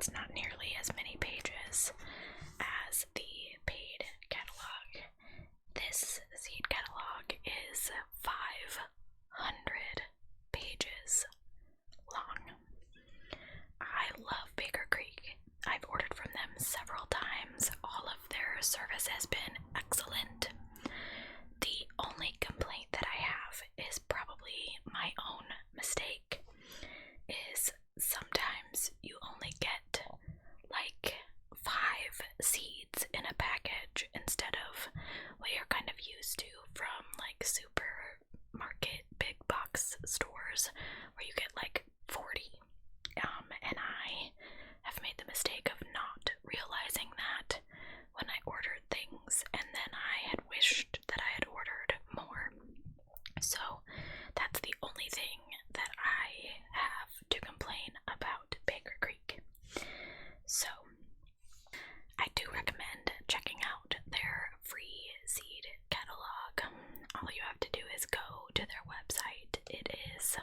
it's not nearly as many pages as the paid catalog. This seed catalog is 500 pages long. I love Baker Creek. I've ordered from them several times. All of their service has been excellent. The only complaint that I have is probably my own mistake, is sometimes you only get like 5 seeds in a package instead of what you're kind of used to from like supermarket big box stores where you get like 40. And I have made the mistake of not realizing that when I ordered things, and then I had wished that I had ordered more. So that's the only thing that I have to complain about Baker Creek. So I do recommend checking out their free seed catalog. All you have to do is go to their website. It is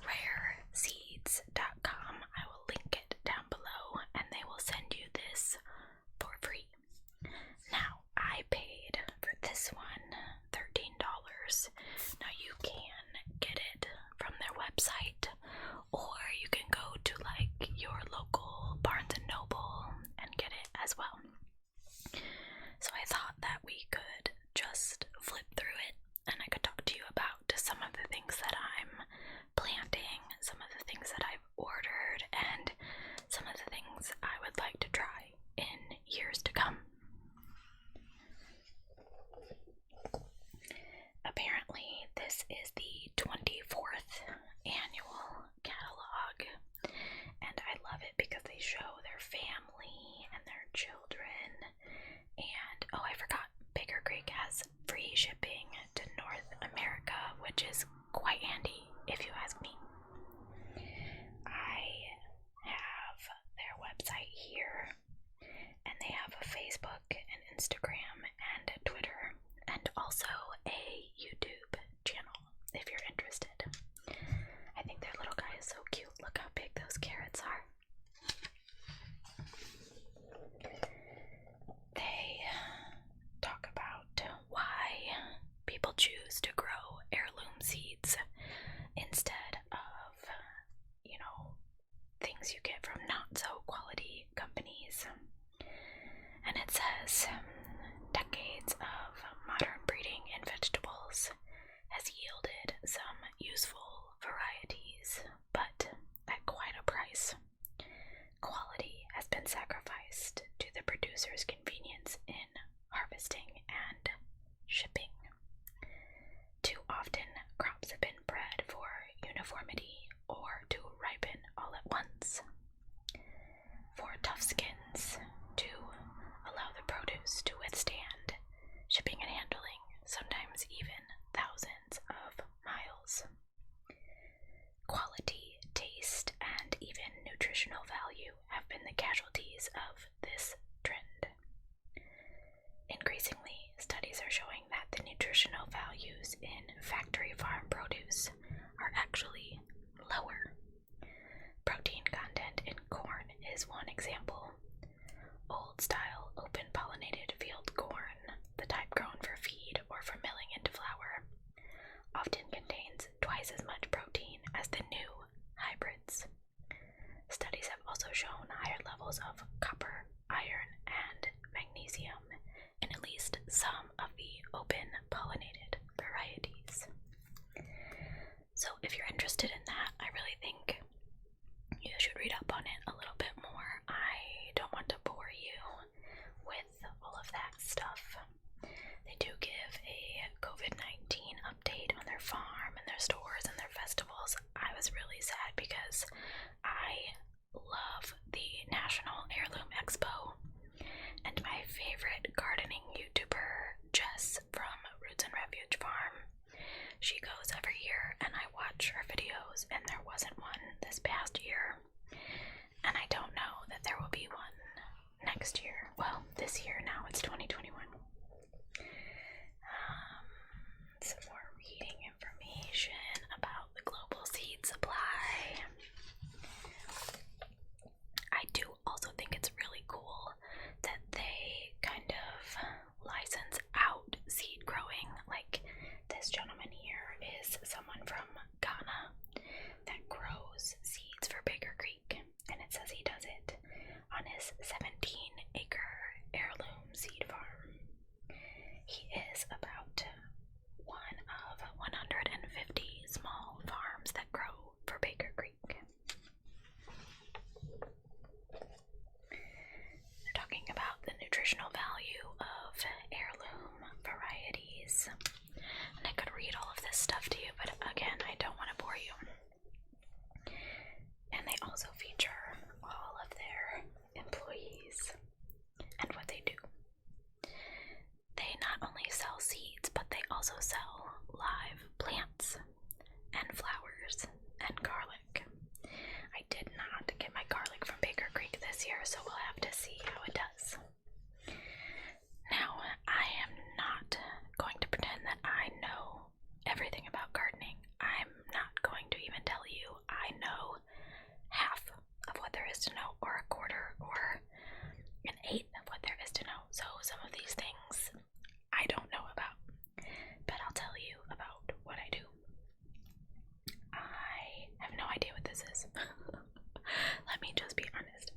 rareseeds.com. I will link it down below, and they will send you this for free. Now, I paid for this one $13. Now, you can get it from their website, or you can go to like your local Barnes & Noble and get it as well. So I thought that we could just flip through it, and I could talk to you about some of the things that I'm planting, some of the things that I've ordered, and some of the things I would like to try in years to come. Apparently, this is the 24th annual catalog, and I love it because they show their family and their children. And oh, I forgot, Baker Creek has free shipping to North America, which is quite handy if you ask me. I have their website here, and they have a Facebook and Instagram and a Twitter, and also a YouTube channel if you're interested. I think their little guy is so cute. Look how big those carrots are. They talk about why people choose to grow heirloom seeds instead of, things you get from not so quality companies. And it says, decades of modern breeding in vegetables has yielded some useful varieties, but at quite a price. Quality has been sacrificed to the producer's convenience in harvesting and shipping. Too often, crops have been bred for uniformity or to ripen all at once. For tough skins to allow the produce to withstand shipping and handling, sometimes even thousands of miles. Quality, taste, and even nutritional value have been the casualties of this trend. Increasingly, studies are showing that the nutritional values in factory farm produce are actually lower. Protein content in corn is one example. Old-style, open-pollinated field corn, the type grown for feed or for milling into flour, often contains twice as much protein as the new hybrids. Studies have also shown higher levels of copper, iron, and magnesium in at least some of the open-pollinated varieties. So if you're interested in that, I really think you should read up on it a little bit more. I don't want to bore you with all of that stuff. They do give a COVID-19 update on their farm and their stores and their festivals. I was really sad because I love the National Heirloom Expo, and my favorite gardening YouTuber, Jess from Roots and Refuge Farm, she goes every year, and I watch her videos, and there wasn't one this past year, and I don't know that there will be one next year. Well, this year now, it's 2021. Some more reading information about the global seed supply. I do let me just be honest.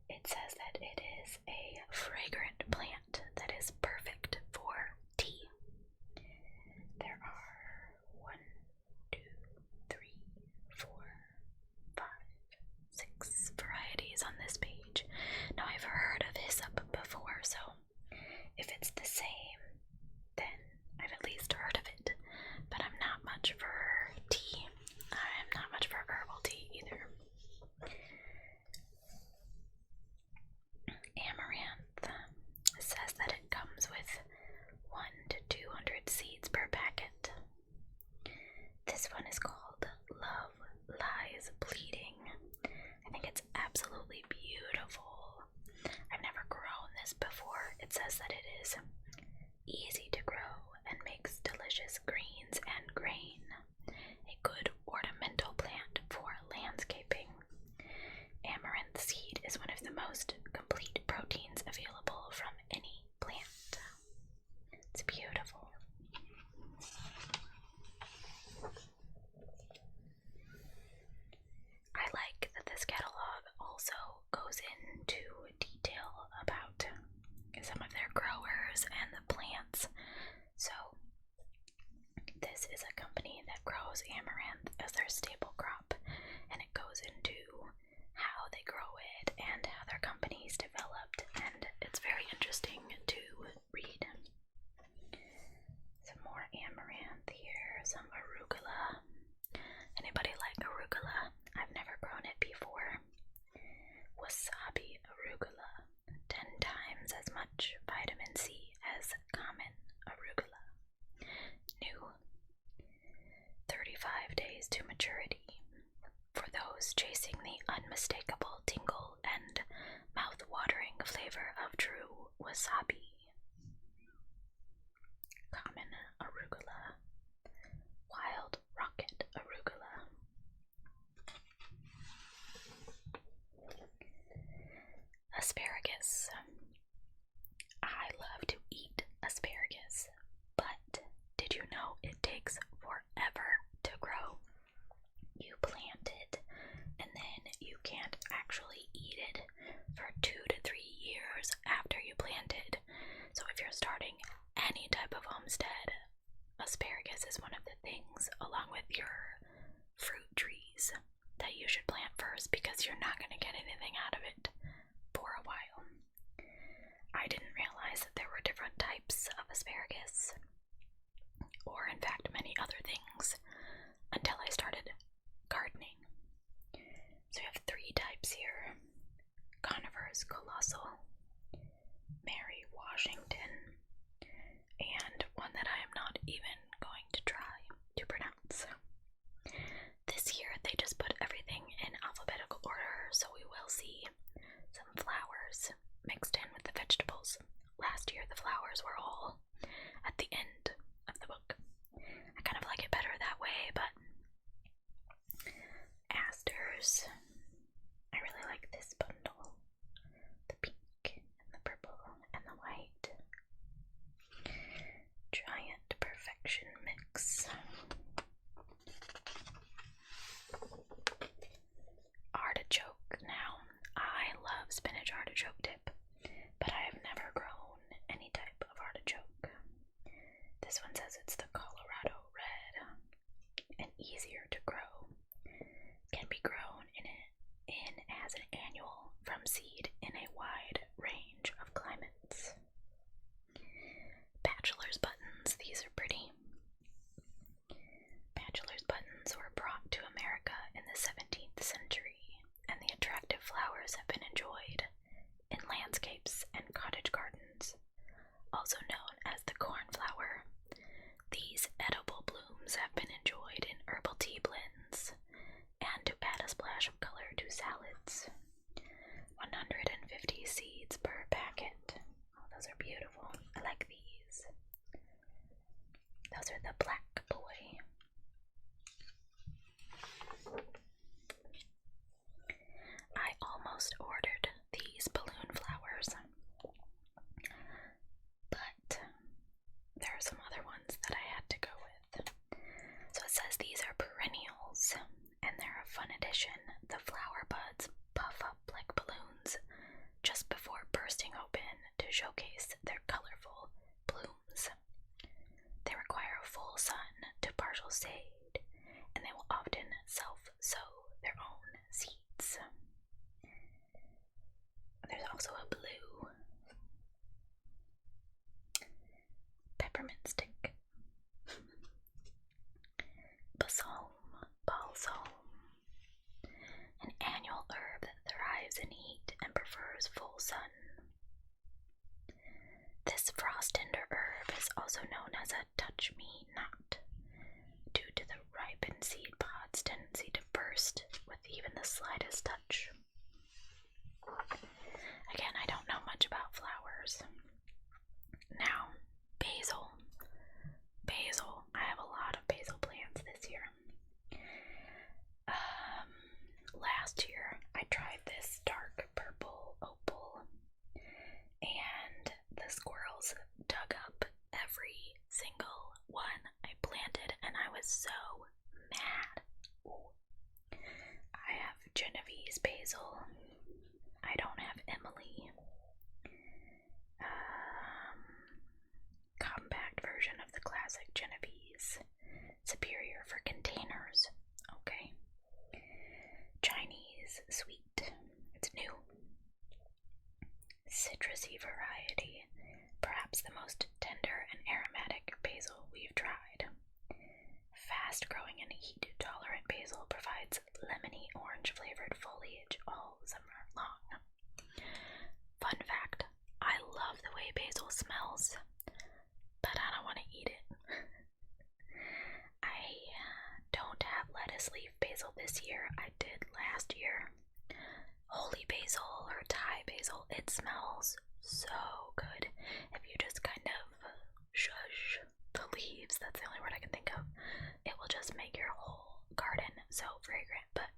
It says that it is a fragrant plant that is perfect for tea. There are 1, 2, 3, 4, 5, 6 varieties on this page. Now I've heard of hyssop before, so if it's the same, then I've at least heard of it. But I'm not much for tea. I'm not much for herbal tea either. Amaranth says that it comes with 1 to 200 seeds per packet. This one is called Love Lies Bleeding. I think it's absolutely beautiful. I've never grown this before. It says that it is easy to grow and makes delicious greens and grain. A good ornamental plant for landscaping. Amaranth seed is one of the most complete proteins available from any plant. It's beautiful. I like that this catalog also goes into detail about some of their growers and the plants. So, this is a company that grows amaranth as their staple crop, and it goes into how they grow it and how their company's developed, and it's very interesting to read. Some more amaranth here, some arugula. Anybody like arugula? I've never grown it before. Wasabi arugula, 10 times as much vitamin C as common arugula. New, 35 days to maturity. For those chasing the unmistakable tingle and mouth-watering flavor of true wasabi. Common arugula. Wild rocket arugula. Asparagus. I love to eat asparagus, but did you know it takes forever to grow? You plant it, and then you can't actually eat it for 2 to 3 years after you plant it. So if you're starting any type of homestead, asparagus is one of the things, along with your fruit trees, that you should plant first, because you're not going to get anything out of it for a while. I didn't realize that there were different types of asparagus, or in fact many other things, until I started gardening. So we have 3 types here. Conifers Colossal, Mary Washington, and one that I am not even going to try to pronounce. This year they just put everything in alphabetical order, so we will see some flowers mixed in with the vegetables. Last year the flowers were all at the end of the book. I kind of like it better that way, but to showcase their colorful blooms. They require full sun to partial shade, and they will often self-sow their own seeds. There's also a blue peppermint stick. Balsam, an annual herb that thrives in heat and prefers full sun. This frost tender herb is also known as a touch-me-not, due to the ripened seed pod's tendency to burst with even the slightest touch. Again, I don't know much about flowers. Now, basil. I have a lot of basil plants this year. Last year, I tried this dark purple opal, and the squirrels dug up every single one I planted, and I was so mad. Ooh. I have Genovese basil. I don't have Emily. Compact version of the classic Genovese. Superior for containers. Okay. Chinese sweet. It's new. Citrusy variety. Perhaps the most tender and aromatic basil we've tried. Fast growing and heat tolerant basil provides lemony orange flavored foliage all summer long. Fun fact, I love the way basil smells, but I don't want to eat it. I don't have lettuce leaf basil this year. I did last year. Holy basil or Thai basil, it smells so good. If you just kind of shush the leaves, that's the only word I can think of, it will just make your whole garden so fragrant. But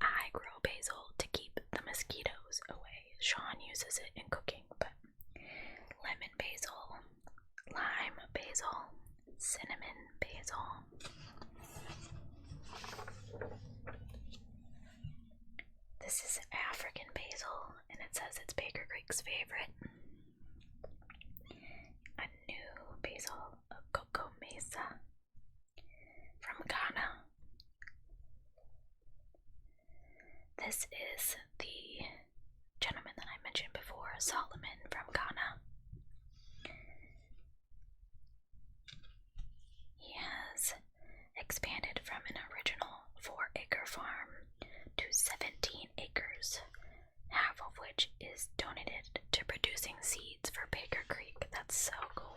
I grow basil to keep the mosquitoes away. Sean uses it in cooking, but lemon basil, lime basil, cinnamon basil. This is African basil, and it says it's Baker Creek's favorite. A new basil, a cocoa mesa from Ghana. This is the gentleman that I mentioned before, Solomon from Ghana. He has expanded from an original 4-acre farm to 17 acres, half of which is donated to producing seeds for Baker Creek. That's so cool.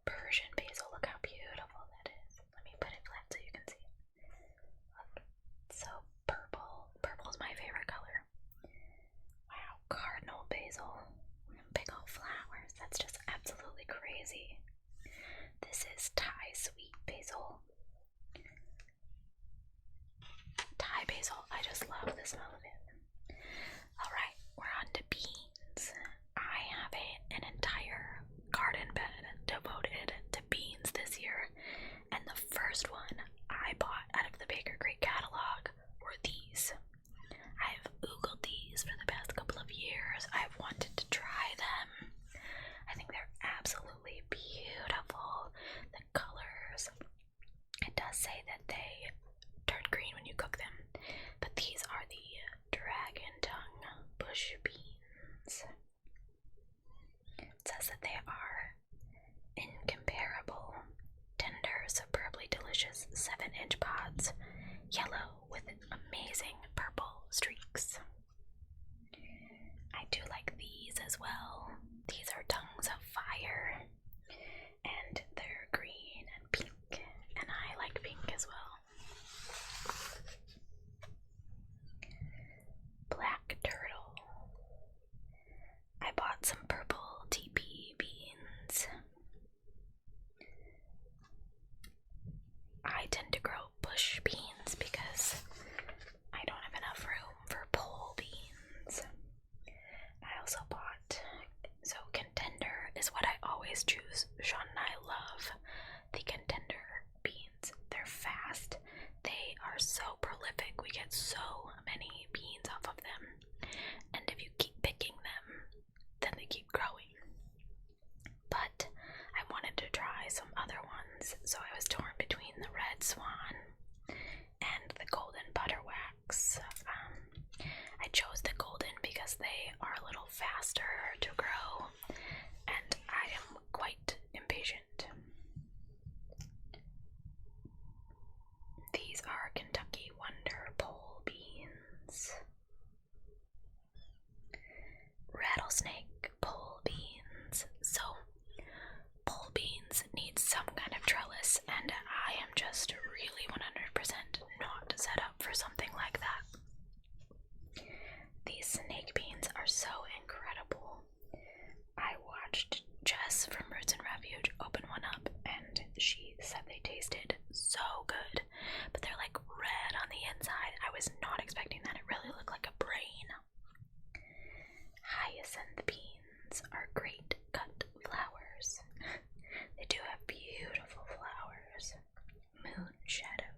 Persian basil, look how beautiful that is. Let me put it flat so you can see it. Look, it's so purple. Purple is my favorite color. Wow, cardinal basil. Big old flowers. That's just absolutely crazy. This is Thai sweet basil. Thai basil, I just love the smell of it. Alright, we're on to beans. I have an entire garden bed devoted to beans this year, and the first one I bought out of the Baker Creek catalog were these. I've Googled these for the past couple of years. I've wanted to try them. I think they're absolutely beautiful. The colors, it does say that they turn green when you cook them, but these are the dragon tongue bush beans. It says that they are incomparable, tender, superbly delicious 7-inch pods, yellow with amazing purple streaks. I do like these as well. These are tongues of fire, and they're green and pink, and I like pink as well. Black turtle. I bought some purple TP beans. I tend to grow bush beans because I don't have enough room for pole beans. I also bought, so contender is what I always choose. Sean and I love the contender beans. They're fast. They are so prolific. We get so many beans off of them. And if you keep picking other ones, so I was torn between the Red Swan and the Golden Butter Wax. I chose the golden because they are a little faster to grow, and I am quite impatient. These are Kentucky Wonder pole beans. Rattlesnake pole beans. So, pole beans need some kind of trellis, and I am just really 100% not set up for something like that. These snake beans are so incredible. I watched Jess from Roots and Refuge open one up, and she said they tasted so good, but they're like red on the inside. I was not expecting that. It really looked like a brain. Hyacinth beans are great cut flowers. They do have beautiful flowers. Moon shadow.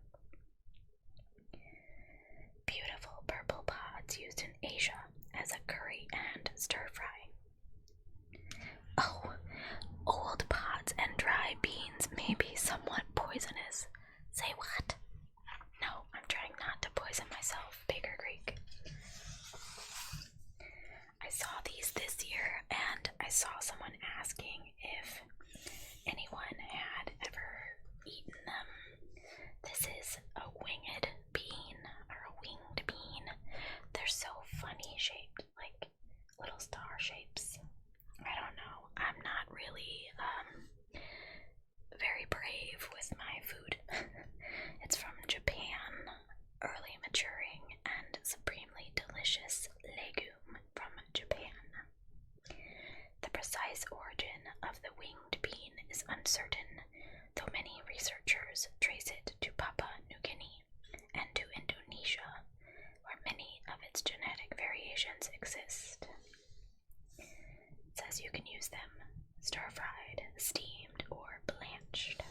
Beautiful purple pods used in Asia as a curry and stir fry. Oh, old pods and dry beans may be somewhat poisonous. Say what? No, I'm trying not to poison myself, Baker Creek. I saw these this year, and I saw someone asking if anyone had ever eaten them. This is a winged bean, or a winged bean. They're so funny shaped, like little star shapes. I don't know. I'm not really very brave with my food. It's from Japan, early maturing and supremely delicious legume from Japan. The precise origin of the winged bean is uncertain, though many researchers trace it to Papua New Guinea and to Indonesia, where many of its genetic variations exist. It says you can use them stir-fried, steamed, or blanched.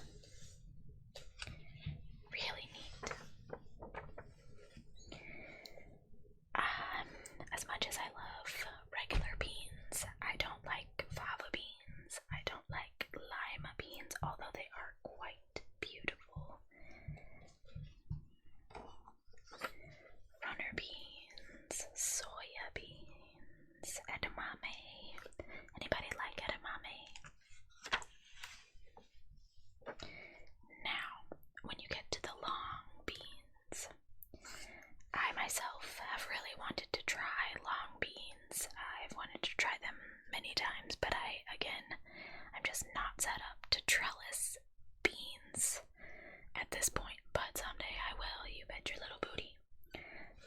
Really neat. As much as I love regular beans, I don't like fava beans. I don't like lima beans, although they are quite beautiful. Runner beans, soya beans, edamame. Anybody like edamame? Now, when you get to the long beans, I myself have really wanted to try long beans. I've wanted to try them many times, but I'm just not set up to trellis beans at this point, but someday I will, you bet your little booty.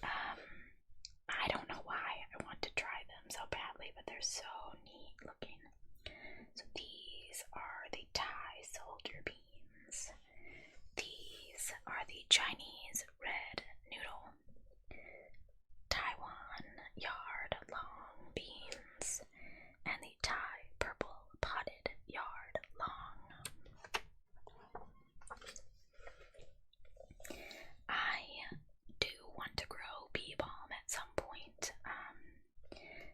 I don't know why I want to try them so badly, but they're so neat looking. So these are the Thai soldier beans. These are the Chinese red noodle. Taiwan yard long beans. And the Thai purple potted yard long. I do want to grow bee balm at some point,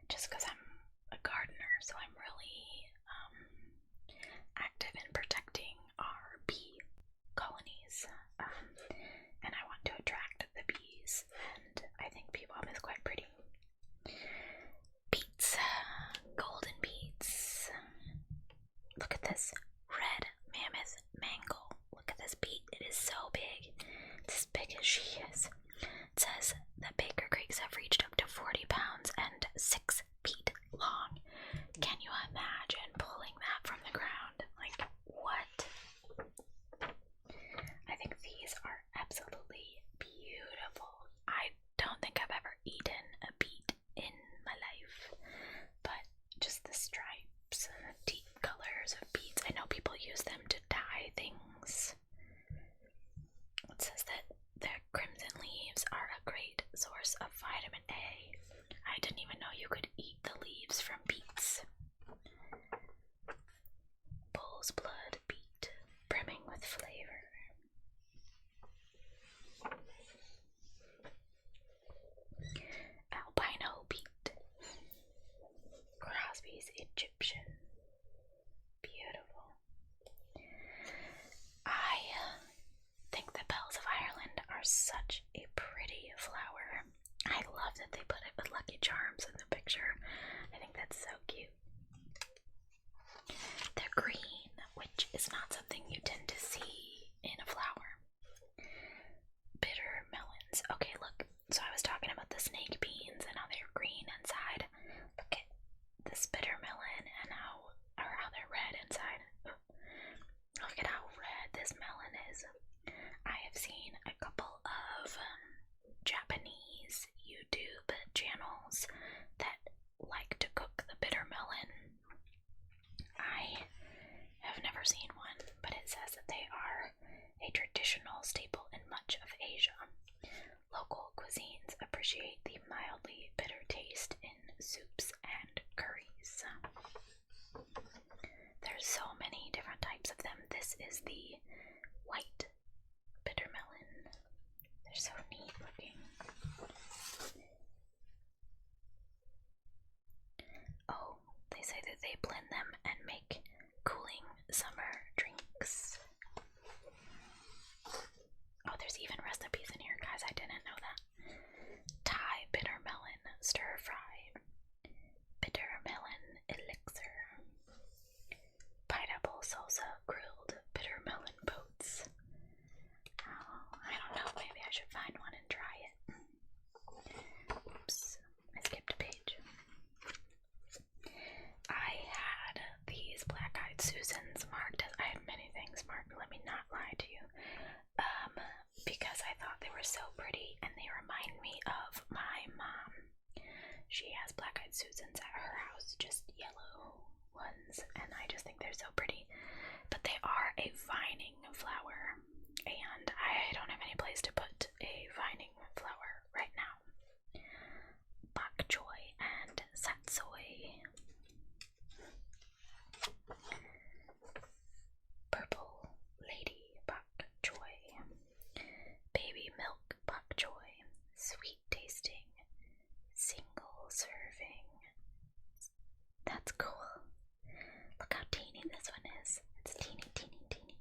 just because I'm a gardener, so I'm really active in protecting our bee colonies, and I want to attract the bees, and I think bee balm is quite pretty. Beets, golden beets. Look at this red mammoth mango. Look at this beet. It is so big. It's as big as she is. It says that Baker Creeks have reached up to 40 pounds and 6 feet long. Can you imagine pulling that from the ground? Like, what? I think these are absolutely beautiful. I don't think I've ever eaten a beet in my life, but just the stripes and the deep colors of beets. I know people use them to dye things. It says that the crimson leaves are a great source of vitamin A. I didn't even know you could eat the leaves from beets. Bull's blood beet, brimming with flavor. Albino beet. Crosby's Egyptian. Beautiful. love that they put it with Lucky Charms in the picture. I think that's so cute. They're green, which is not something you tend to see in a flower. Bitter melons. Okay, look. So I was talking about the snake beans and how they're green inside. Look at this bitter melon and how they're red inside. Look at how red this melon is. I have seen a couple of Japanese YouTube channels that like to cook the bitter melon. I have never seen one, but it says that they are a traditional staple in much of Asia. Local cuisines appreciate the mildly bitter taste in soups and curries. There's so many different types of them. This is the white bitter melon. They're so neat looking. Oh, they say that they blend them and make cooling summer drinks. Oh, there's even recipes in here, guys. I didn't know that. Thai bitter melon stir fry. Bitter melon elixir. Pineapple salsa grilled bitter melon boats. Oh, I don't know. Maybe I should find one and try it. Oops, I skipped a page. I had these black-eyed Susans marked as I had many things marked. Let me not lie to you. Because I thought they were so pretty and they remind me of my mom. She has black-eyed Susans at her house, just yellow ones, and I just think they're so pretty. But they are a vining flower, and I don't have any place to put a vining flower right now. Bok choy and satsoi. Purple lady bok choy. Baby milk bok choy. Sweet tasting. Single serving. That's cool. Look how teeny this one is. It's teeny, teeny, teeny.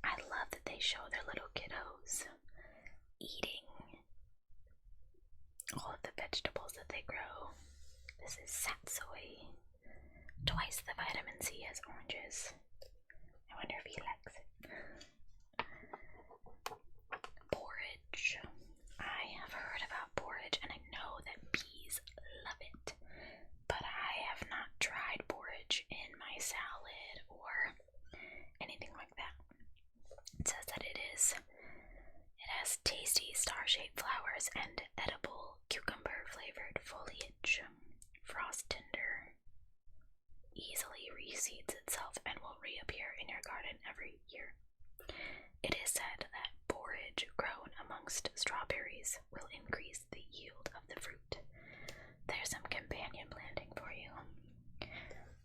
I love that they show their little kiddos eating all of the vegetables that they grow. This is satsoi. Twice the vitamin C as oranges. I wonder if he likes it. Porridge. I have heard about porridge and I know that bees love it, but I have not tried porridge in my salad or anything like that. It says that it has tasty star-shaped flowers and edible cucumber flavored foliage. Frost tender. Easily reseeds itself and will reappear in your garden every year. It is said that porridge grown amongst strawberries will increase the yield of the fruit. There's some companion planting for you.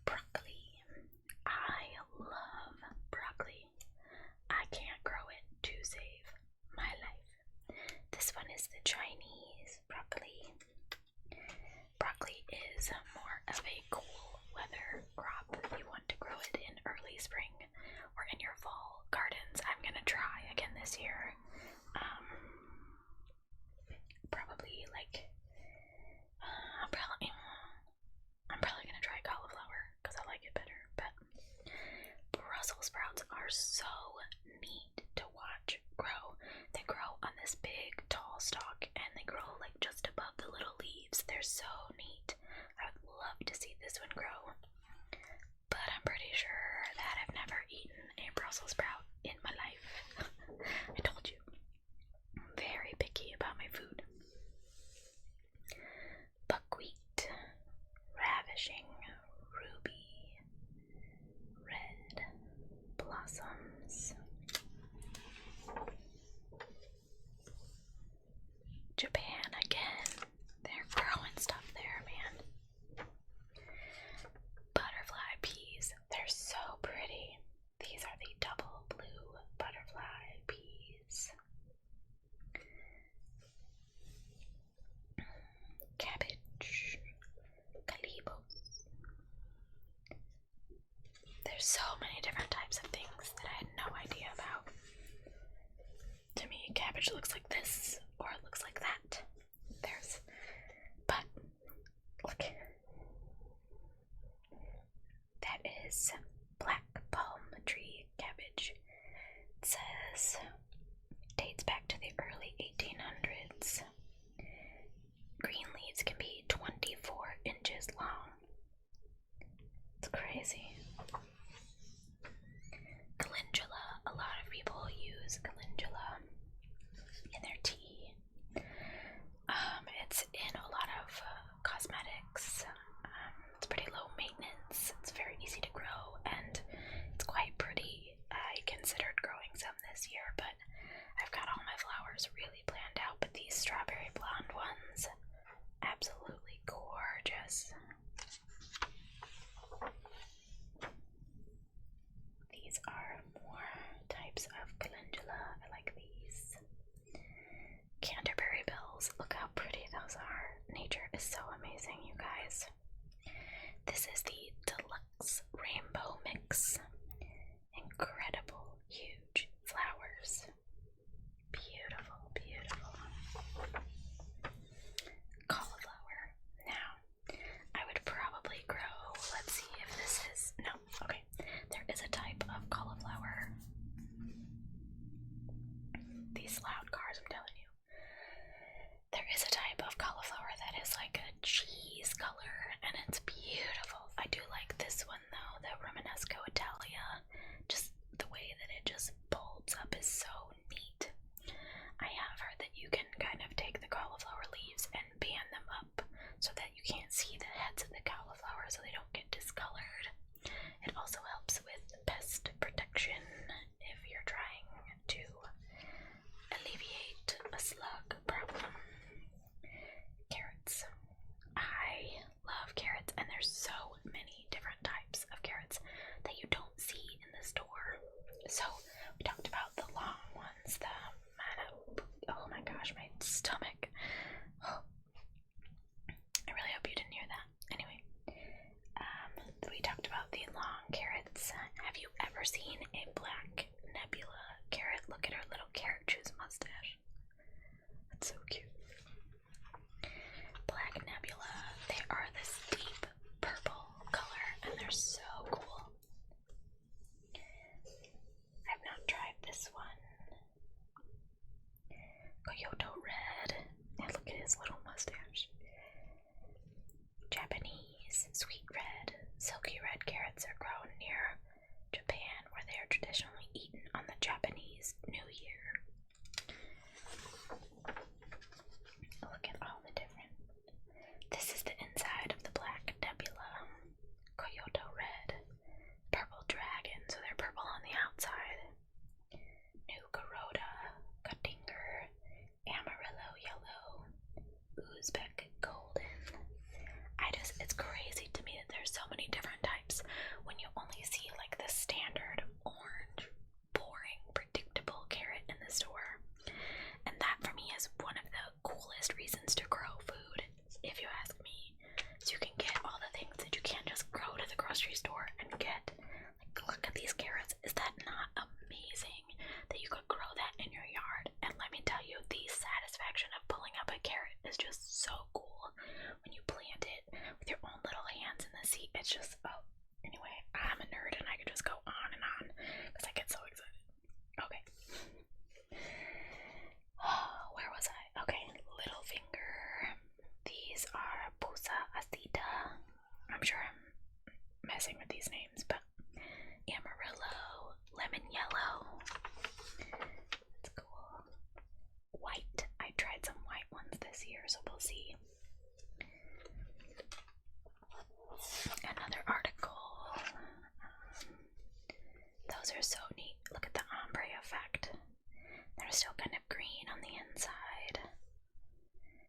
Broccoli. I love broccoli. I can't grow it to save my life. This one is the Chinese broccoli. Broccoli is more of a cool weather crop. You want to grow it in early spring or in your fall gardens. I'm gonna try again this year. Probably like I'm probably gonna try cauliflower because I like it better. But Brussels sprouts are so neat to watch grow. They grow on this big tall stalk and they grow like just above the little leaves. They're so neat. I would love to see this one grow. But I'm pretty sure that I've never eaten a Brussels sprout in my life. I told you. I'm very picky about my food. Buckwheat. Ravishing ruby red blossoms. Japan again. They're growing stuff there. cabbage looks like this, or it looks like that. But look, that is black palm tree cabbage. It says dates back to the early 1800s. Green leaves can be 24 inches long. It's crazy. Calendula. A lot of people use calendula in their tea. It's in a lot of cosmetics. It's pretty low maintenance. It's very easy to grow, and it's quite pretty. I considered growing some this year, but I've got all my flowers really planned out. But these strawberry blonde ones, absolutely gorgeous. These are more types of calendula. I like these. Canterbury bells. Look how pretty those are. Nature is so amazing, you guys. This is the Deluxe Rainbow mix. Incredible, huge flowers. Beautiful, beautiful. Cauliflower. Now, I would probably grow, let's see if this is, no, okay. There is a type of cauliflower. These loud cars, I'm telling you. There is a type of cauliflower that is like a cheese color, and it's beautiful. I do like this one though, the Romanesco Italia. Just the way that it just bulbs up is so neat. I have heard that you can kind of take the cauliflower leaves and band them up so that you can't see the heads of the cauliflower so they don't get discolored. It also helps with pest protection if you're trying to alleviate a slug problem. Carrots. I love carrots, and there's so many different types of carrots that you don't see in the store. So we talked about the long ones, oh my gosh, my stomach. Oh. I really hope you didn't hear that. Anyway, we talked about the long carrots. Have you ever seen a black nebula carrot? Look at her little carrot juice mustache. That's so cute. Black nebula. They are this deep purple color, and they're so cool. I've not tried this one. Kyoto red. And look at his little mustache. Japanese sweet red, silky red carrots are grown near Japan, where they are traditionally eaten on the Japanese New Year. Look at all the different. This is the inside of the black nebula. Kyoto red, purple dragon, so they're purple on the outside. New Garoda, Katinger, Amarillo yellow, Uzbek golden. It's crazy to me that there's so many different types when you only see like the standard orange, boring, predictable carrot in the store. And that for me is one of the coolest reasons to grow food, if you ask me. So you can get all the things that you can't just grow to the grocery store and get. Like, look at these carrots. Is that not amazing that you could grow that in your yard? And let me tell you, the satisfaction of pulling up a carrot is just so cool. When you plant it with your own little hands in the seed, it's just, oh, anyway, I'm a nerd and I could just go on and on because I get so excited. Okay. Where was I? Okay, little finger. These are Pusa Acida. I'm sure I'm messing with these names, but Amarillo, lemon yellow. It's cool. White. I tried some white ones this year, so we'll see. Another article. Those are so neat. Look at the ombre effect. They're still kind of green on the inside.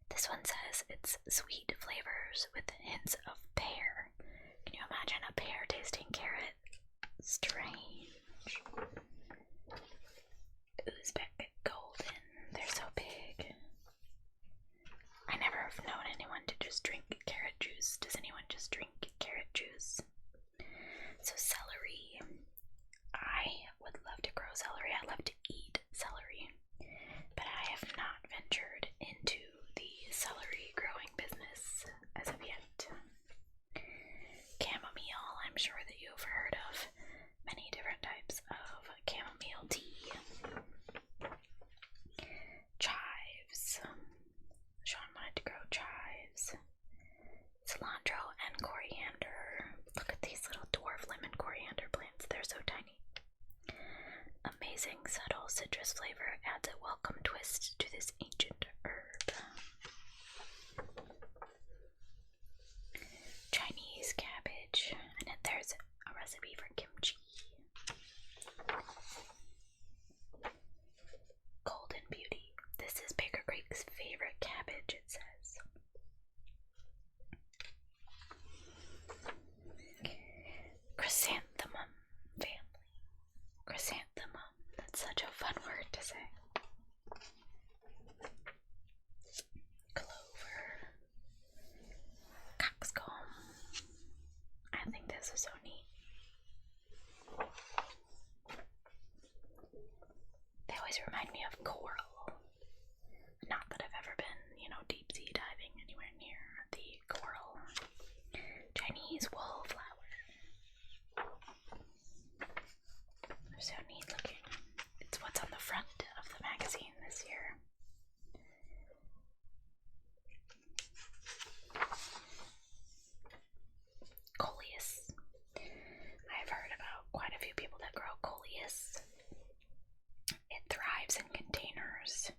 This one says it's sweet flavors with hints of pear. Can you imagine a pear tasting carrot? Strange. Uzbek golden. They're so big. I never have known anyone to just drink carrot juice. Does anyone just drink carrot juice? So celery. I would love to grow celery. I love to eat celery. But I citrus flavor adds a welcome twist to this ancient herb. Chinese cabbage, and there's a recipe for kimchi. Golden Beauty. This is Baker Creek's favorite cabbage, it says. Chrysanthemum family. Chrysanthemum. That's such a fun word to say. Clover. Coxcomb. I think this is so neat. They always remind me of coral. Not that I've ever been, deep sea diving anywhere near the coral. Chinese wallflower. They're so neat looking. It's what's on the front of the magazine this year. Coleus. I've heard about quite a few people that grow coleus. It thrives in containers,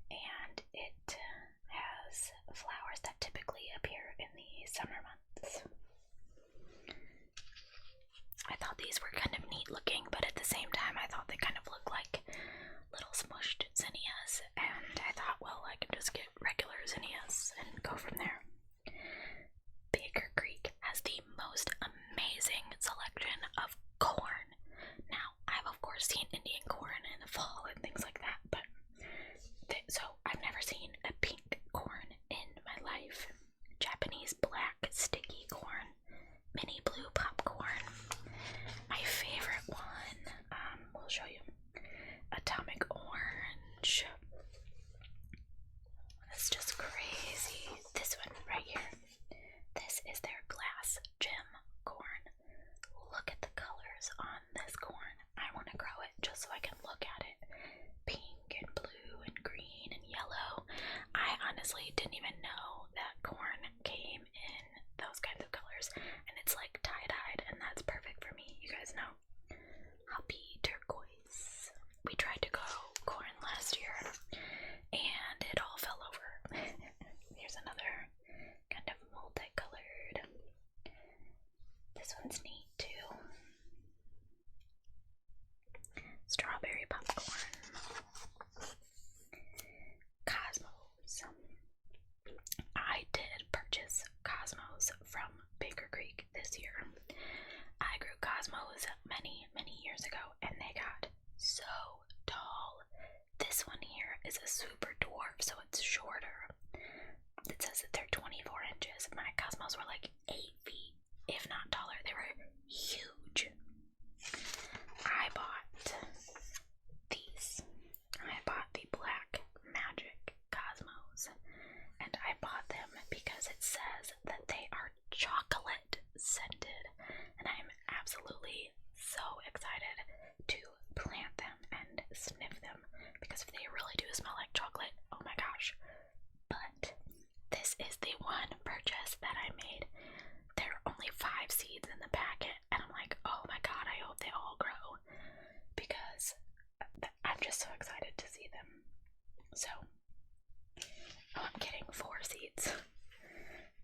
and it has flowers that typically appear in the summer months. I thought these were kind of neat looking, but at the same time I thought they kind of looked like little smushed zinnias, and I thought, well, I can just get regular zinnias and go from there. Baker Creek has the most amazing selection of corn. Now, I've of course seen Indian corn in the fall and things like that, but so I've never seen a pink corn in my life. Japanese black sticky corn, mini blue popcorn. My favorite one, we'll show you, atomic orange. That's just crazy. This one right here. This is their glass gem corn. Look at the colors on this corn. I want to grow it just so I can look at it. Pink and blue and green and yellow. I honestly didn't even know that corn came in those kinds of colors, and it's like tie-dyed, and that's perfect for me. You guys know. Happy turquoise. We tried to grow corn last year, and it all fell over. Here's another kind of multicolored. This one's neat too. Strawberry popcorn. Cosmos. I did purchase Cosmos from Baker Creek this year. I grew Cosmos many years ago, and they got so tall. This one here is a super dwarf, so it's shorter. It says that they're 24 inches. My Cosmos were like 8 feet, if not taller. They were huge. I bought these. I bought the Black Magic Cosmos, and I bought them because it says that they are chocolate scented, and I'm absolutely so excited to plant them and sniff them, because if they really do smell like chocolate, oh my gosh. But this is the one purchase that I made. There are only 5 seeds in the packet, and I'm like, oh my god, I hope they all grow, because I'm just so excited to see them. So, I'm getting 4 seeds,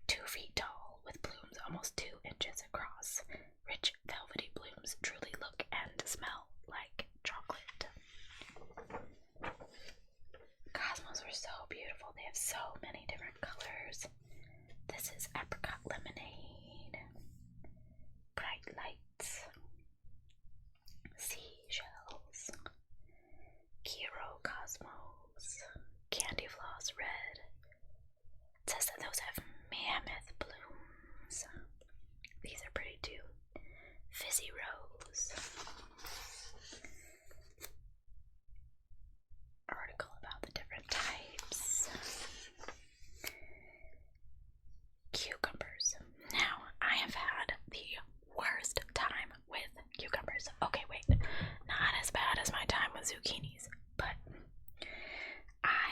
2 feet tall, with blooms almost 2 inches across. Rich velvety blooms truly look and smell like chocolate. Cosmos are so beautiful. They have so many different colors. This is apricot lemonade, bright lights, seashells, Kiro Cosmos, candy floss red. It says that those have mammoth blooms. These are pretty too. Fizzy rose. Article about the different types. Cucumbers. Now, I have had the worst time with cucumbers. Okay, wait. Not as bad as my time with zucchinis, but I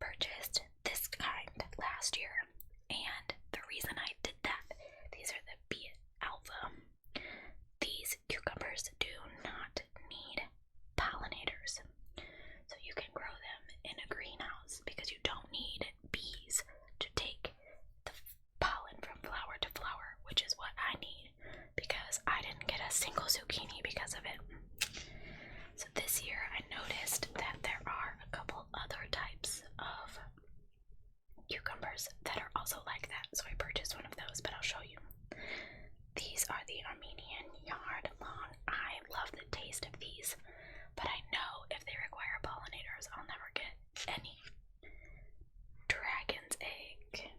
purchased this kind last year, and the reason I did that, these are the Beet Alpha. These any. Dragon's egg.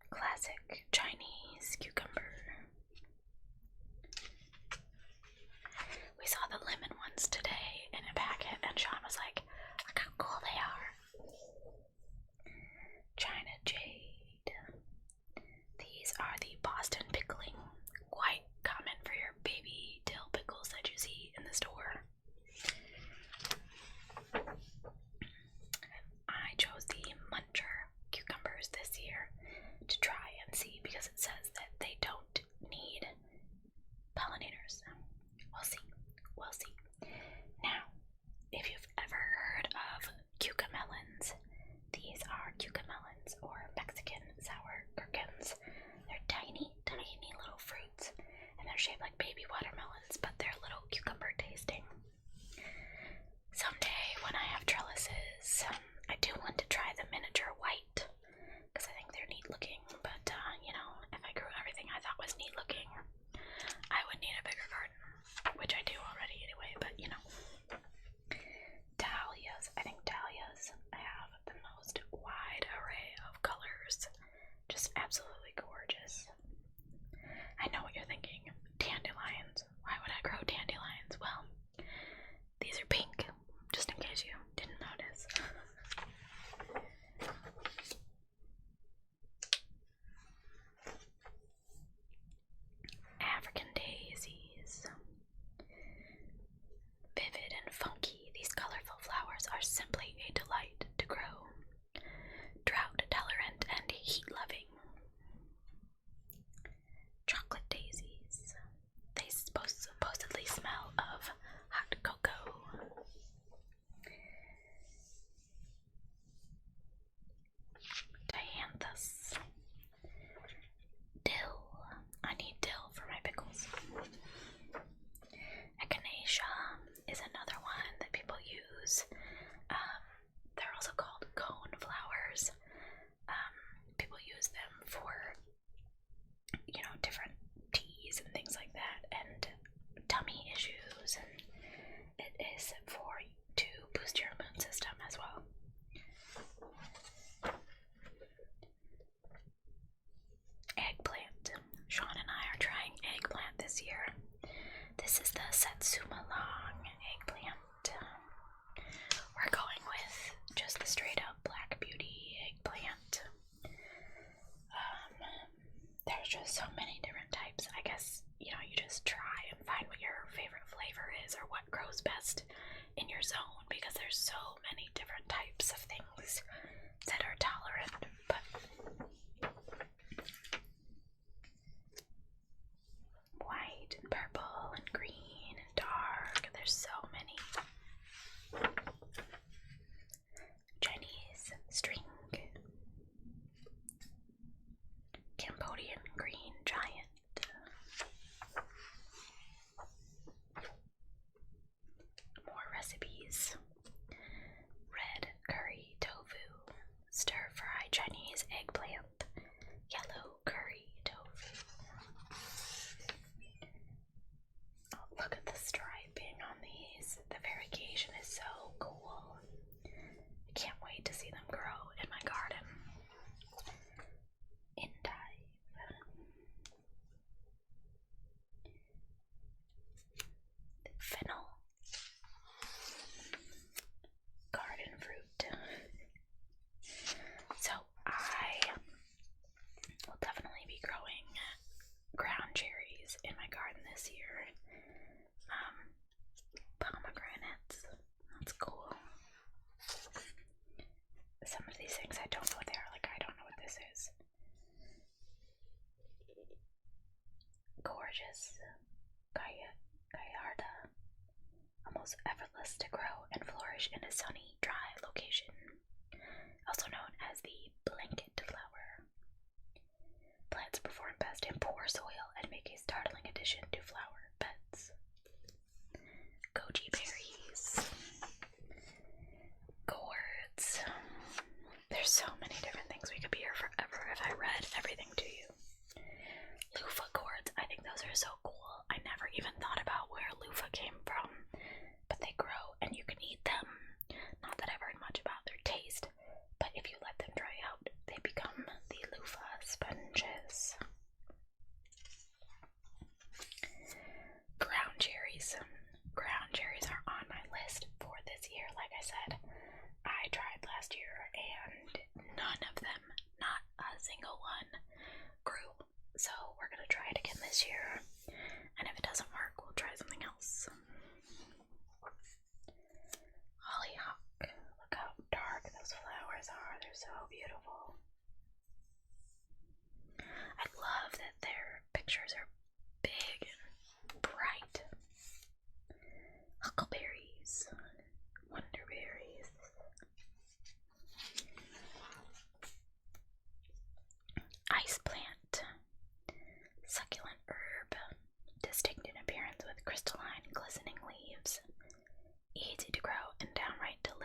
Classic Chinese cucumber. We saw the lemon ones today in a packet, and Sean was like, look how cool they are. China jade. These are the Boston pickling, quite common for your baby dill pickles that you see in the store. I chose the Muncher cucumbers this year to try and see because it says that they don't need pollinators. We'll see. We'll see. Now, if you've ever heard of cucamelons, these are cucamelons or Mexican sour gherkins. They're tiny, tiny little fruits, and they're shaped like baby watermelons, but they're little cucumber tasting. Someday, when I have trellises, I do want to try the miniature white, because I think they're neat looking, but, you know, if I grew everything I thought was neat looking, I would need a bigger garden, which I do already anyway, but, you know. Dahlias. I think dahlias have the most wide array of colors. Just absolutely gorgeous. I know what you're thinking. Dandelions. Why would I grow dandelions? Well, these are pink, just in case you didn't notice. African daisies. Vivid and funky, these colorful flowers are simply a delight to grow. Drought tolerant and heat loving. Chocolate daisies. They supposedly smell of hot cocoa. Dianthus. Dill. I need dill for my pickles. Echinacea is another one that people use. They're also called cone flowers. People use them for, you know, different teas and things like that, and tummy issues, and it is to boost your immune system as well. Eggplant. Sean and I are trying eggplant this year. This is the Satsuma Long eggplant. We're going with just the straight up Black Beauty eggplant. There's just so many different types. I guess, you know, you just try and find what your favorite flavor is or what grows best in your zone, because there's so many different types of things that are tolerant. But white and purple and green and dark, there's so many. Chinese string. Cambodian green giant. More recipes. Red curry tofu. Stir fry Chinese eggplant. Yellow curry tofu. Oh, look at the striping on these. The variegation is so cool. I can't wait to see them grow in my garden. Endive. Fennel. Garden fruit. So I will definitely be growing ground cherries in my garden this year. Pomegranates. That's cool. Some of these things I don't know what they are. Like, I don't know what this is. Gorgeous. Gallarda. Almost effortless to grow and flourish in a sunny, dry location. Also known as the blanket flower. Plants perform best in poor soil and make a startling addition to flower beds. Goji berries. Gourds. There's so many different things. We could be here forever if I read everything to you. Luffa Cords. I think those are so cool. I never even thought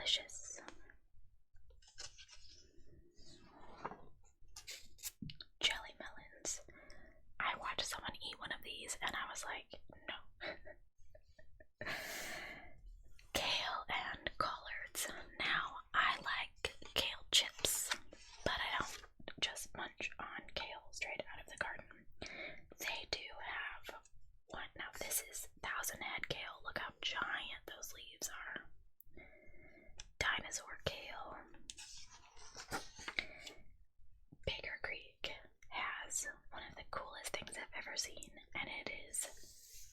delicious. Jelly melons. I watched someone eat one of these and I was like, no. Kale and collards. Now, I like kale chips, but I don't just munch on kale straight out of the garden. They do have one. Now, this is 1,000 head kale. Look how giant those leaves are. Dinosaur Kale. Baker Creek has one of the coolest things I've ever seen, and it is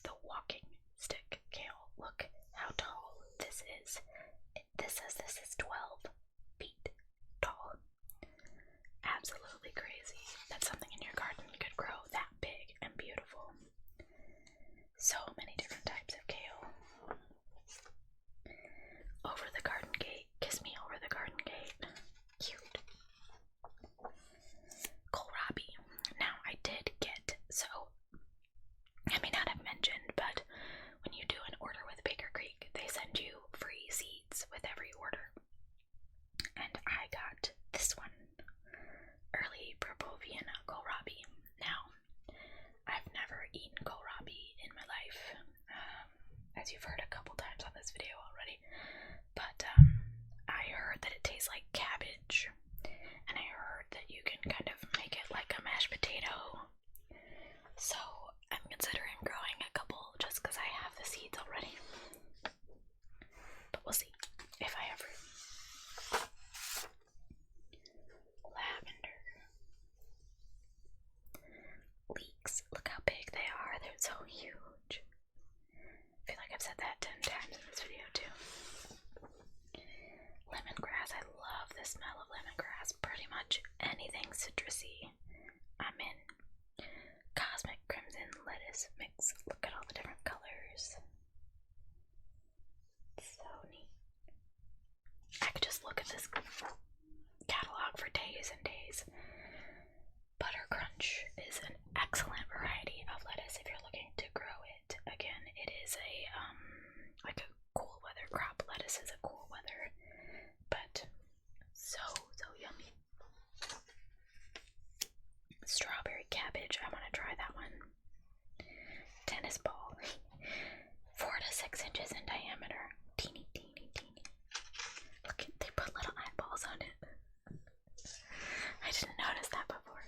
the walking stick kale. Look how tall this is. This says this is 12 feet tall. Absolutely crazy that something in your garden could grow that big and beautiful. So many different types of kale. Over the garden gate. Kiss me over the garden gate. Cute. Kohlrabi. Now I did get, so I may not have mentioned, but when you do an order with Baker Creek, they send you free seeds with every order. And I got this one. Early Purple Vienna kohlrabi. Now, I've never eaten kohlrabi in my life, as you've heard a couple times on this video already, but I heard that it tastes like cabbage, and I heard that you can kind of make it like a mashed potato, so I'm considering growing a couple just because I have the seeds already, but we'll see if I have room. Lavender. Leeks. Look how big they are. They're so huge. I feel like I've said that 10 times in this video too. Lemongrass. I love the smell of lemongrass. Pretty much anything citrusy, I'm in. Cosmic Crimson Lettuce Mix. Look at all the different colors. So neat. I could just look at this catalog for days and days. Butter Crunch is an excellent variety of lettuce if you're looking to grow it. Again, it is a like a cool weather crop. Lettuce is a cool weather, but so yummy. Strawberry cabbage. I want to try that one. Tennis ball. 4 to 6 inches in diameter. Teeny. Look, they put little eyeballs on it. I didn't notice that before.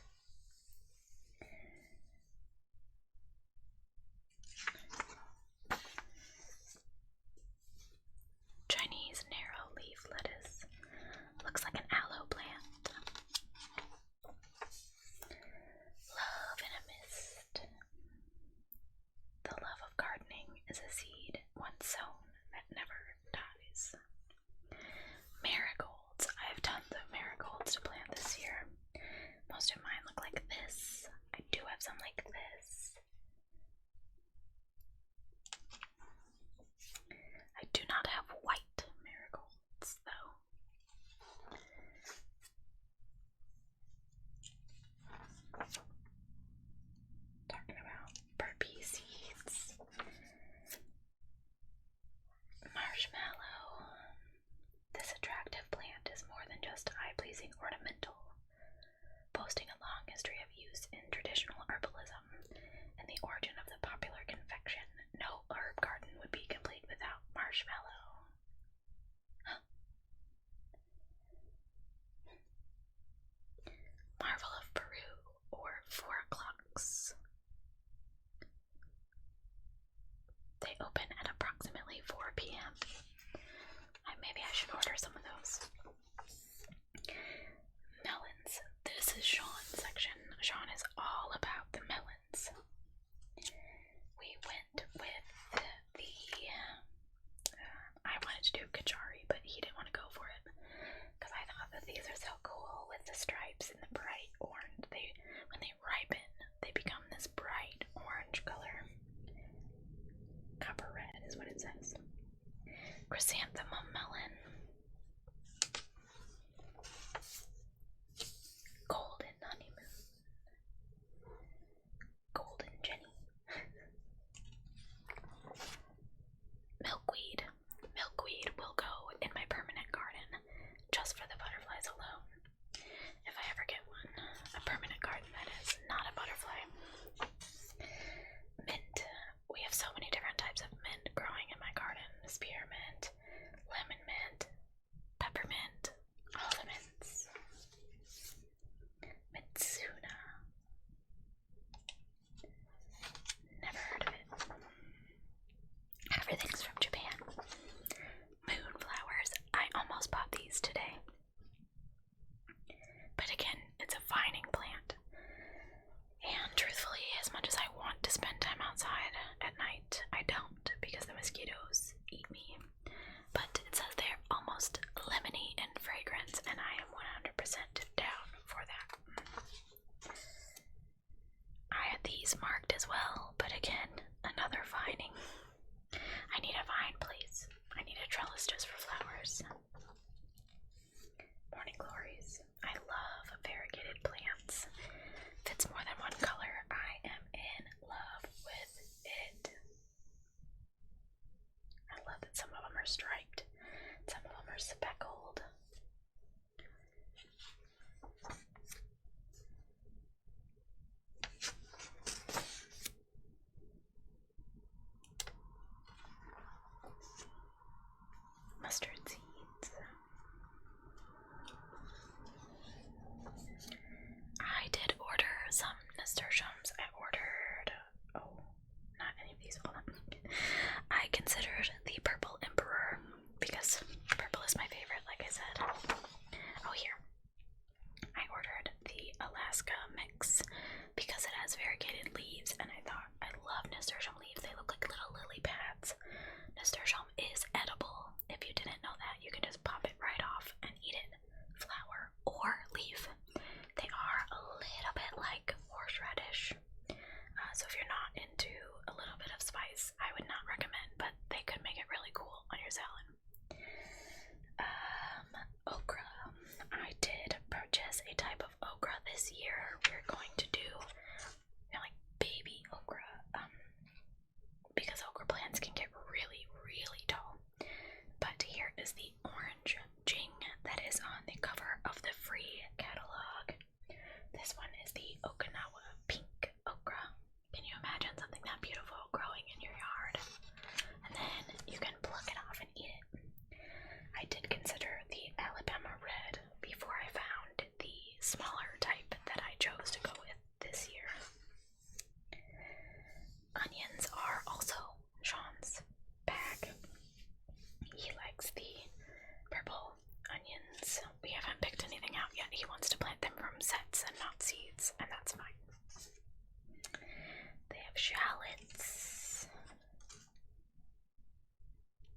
Chinese narrow leaf lettuce. Looks like an aloe plant. Love in a mist. The love of gardening is a seed once sown that never dies. Marigolds. I have tons of marigolds to plant this year. Most of mine look like this. I do have some like this. I do not have white marigolds though. Talking about burpee seeds. Marshmallow. This attractive plant is more than just eye-pleasing ornamental, boasting a long history of use in traditional herbalism and the origin of the popular confection. No herb garden would be complete without marshmallow. Huh. Marvel of Peru, or 4 o'clocks. They open at approximately 4 p.m. Maybe I should order some of those. Melons. This is Sean's section. Sean is all about the melons. We went with the I wanted to do Kachari, but he didn't want to go for it because I thought that these are so cool with the stripes and the bright orange. When they ripen, they become this bright orange color. Copper red is what it says. Chrysanthemum melon. Golden honeymoon. Golden Jenny. Milkweed. Milkweed will go in my permanent garden. speckled. Mustard seeds. I did order some nasturtiums. I ordered, not any of these, hold on. I considered the Purple Emperor because purple is my favorite, like I said. Oh, here. I ordered the Alaska mix because it has variegated leaves, and I thought, I love nasturtium leaves. They look like little lily pads. Nasturtium is edible. If you didn't know that, you can just pop it right off and eat it, flower or leaf. They are a little bit like horseradish. So if you're not into a little bit of spice, I would not recommend, but they could make it really cool on your salad. Okra. I did purchase a type of okra this year. We're going to do like baby okra, because okra plants can get really, really tall. But here is the orange jing that is on the cover of the free catalog. This one is the Okinawa pink okra. Can you imagine something that beautiful growing in your yard? And then you can pluck it off and eat it. I did consider the Alabama red before I found the smaller type that I chose to go with this year. Onions are also Sean's bag. He likes the purple onions. We haven't picked anything out yet. He wants to plant them from sets and not seeds, and that's fine. They have shallots,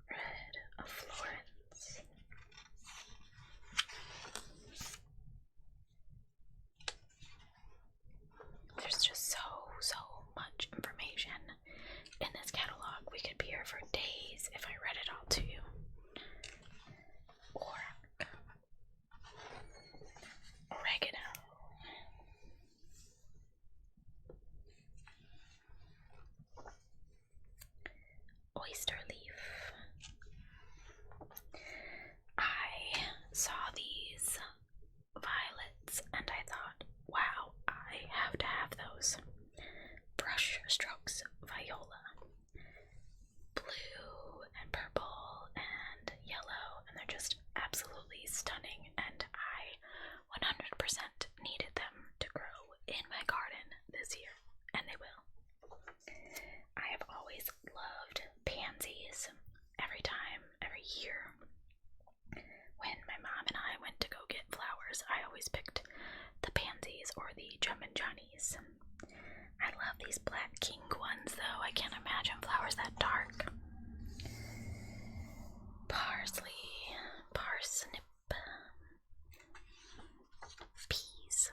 red of Florence, there's just so much information in this catalog. We could be here for days if I read it all to you. Oregano. Oyster leaf. I saw these violets and I thought, wow, I have to have those. Brush strokes viola. Blue and purple and yellow, and they're just absolutely stunning, and I 100% needed them to grow in my garden this year, and they will. I have always loved pansies. Every year, when my mom and I went to go get flowers, I always picked the pansies or the Jumpin' Johnnies. I love these black king ones, though. I can't imagine flowers that dark. Parsley, parsnip peas.